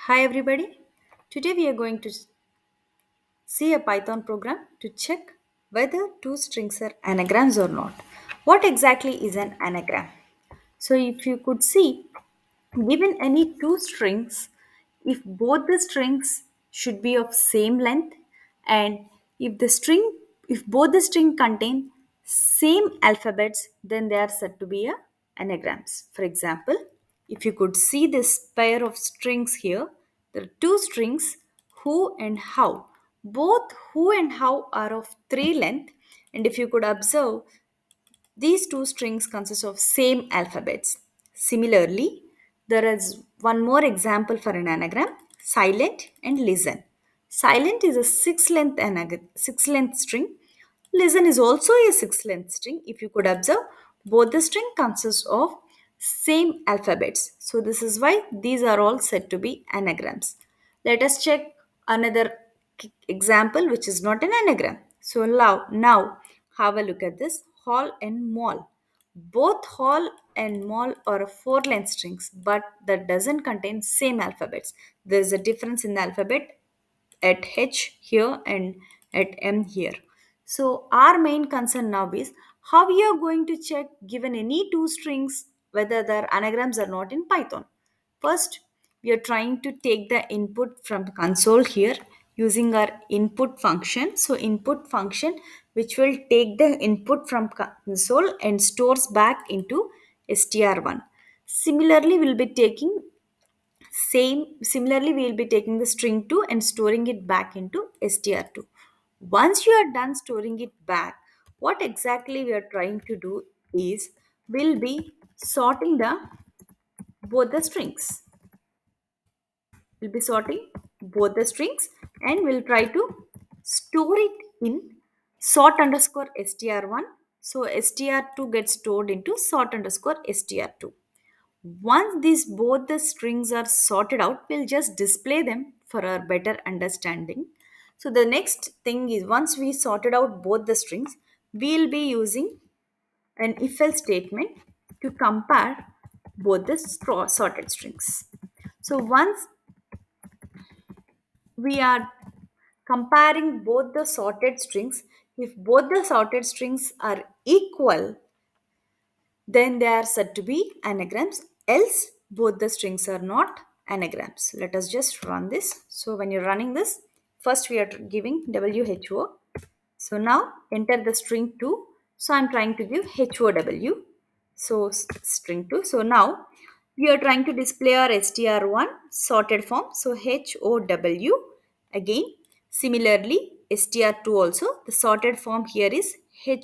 Hi everybody. Today we are going to see a Python program to check whether two strings are anagrams or not. What exactly is an anagram? So if you could see, given any two strings, if both the strings should be of same length and if the string if both the string contain same alphabets, then they are said to be a anagrams. For example, if you could see this pair of strings here, there are two strings, who and how. Both who and how are of three length, and if you could observe, these two strings consist of same alphabets. Similarly, there is one more example for an anagram, silent and listen. Silent is a six length string. Listen is also a six length string. If you could observe, both the string consists of same alphabets. So this is why these are all said to be anagrams. Let us check another example which is not an anagram. So now have a look at this hall and mall. Both hall and mall are four length strings, but that doesn't contain same alphabets. There is a difference in the alphabet at H here and at M here. So our main concern now is how we are going to check given any two strings whether they're anagrams or not in Python. First, we are trying to take the input from the console here using our input function. So input function which will take the input from console and stores back into str1. Similarly, we'll be taking similarly we will be taking the string 2 and storing it back into str2. Once you are done storing it back, what exactly we are trying to do is we'll be sorting the both the strings. We'll be sorting both the strings and we'll try to store it in sort underscore str1. So str2 gets stored into sort underscore str2. Once these both the strings are sorted out, we'll just display them for our better understanding. So the next thing is once we sorted out both the strings, we'll be using an if else statement to compare both the sorted strings. So once we are comparing both the sorted strings, if both the sorted strings are equal, then they are said to be anagrams, else both the strings are not anagrams. Let us just run this. So when you're running this, first we are giving who. So now enter the string 2. So I'm trying to give how. So string 2. So now we are trying to display our str1 sorted form. So how. Again, similarly str2 also the sorted form here is how.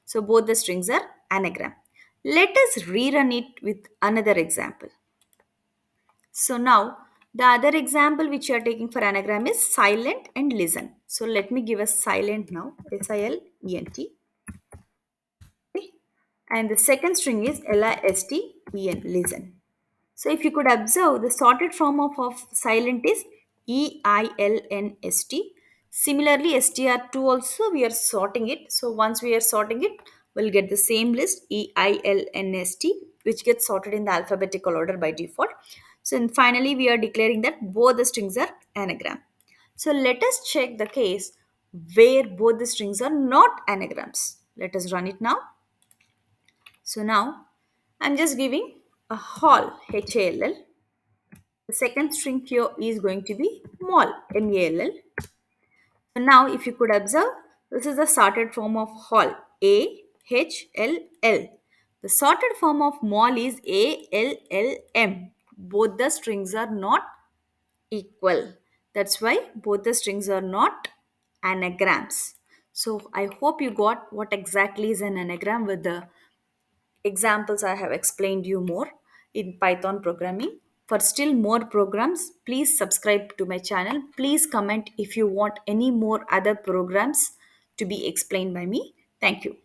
So both the strings are anagram. Let us rerun it with another example. So now the other example which you are taking for anagram is silent and listen. So let me give a silent now, silent. Okay. And the second string is listen, listen. So if you could observe, the sorted form of silent is EILNST. Similarly, STR2 also we are sorting it. So once we are sorting it, we'll get the same list EILNST, which gets sorted in the alphabetical order by default. So and finally, we are declaring that both the strings are anagram. So let us check the case where both the strings are not anagrams. Let us run it now. So now I'm just giving a hall, HALL. The second string here is going to be mall, MALL. So now if you could observe, this is the sorted form of hall, AHLL. The sorted form of mall is ALLM. Both the strings are not equal. That's why both the strings are not anagrams. So I hope you got what exactly is an anagram with the examples I have explained you more in Python programming. For still more programs, please subscribe to my channel. Please comment if you want any more other programs to be explained by me. Thank you.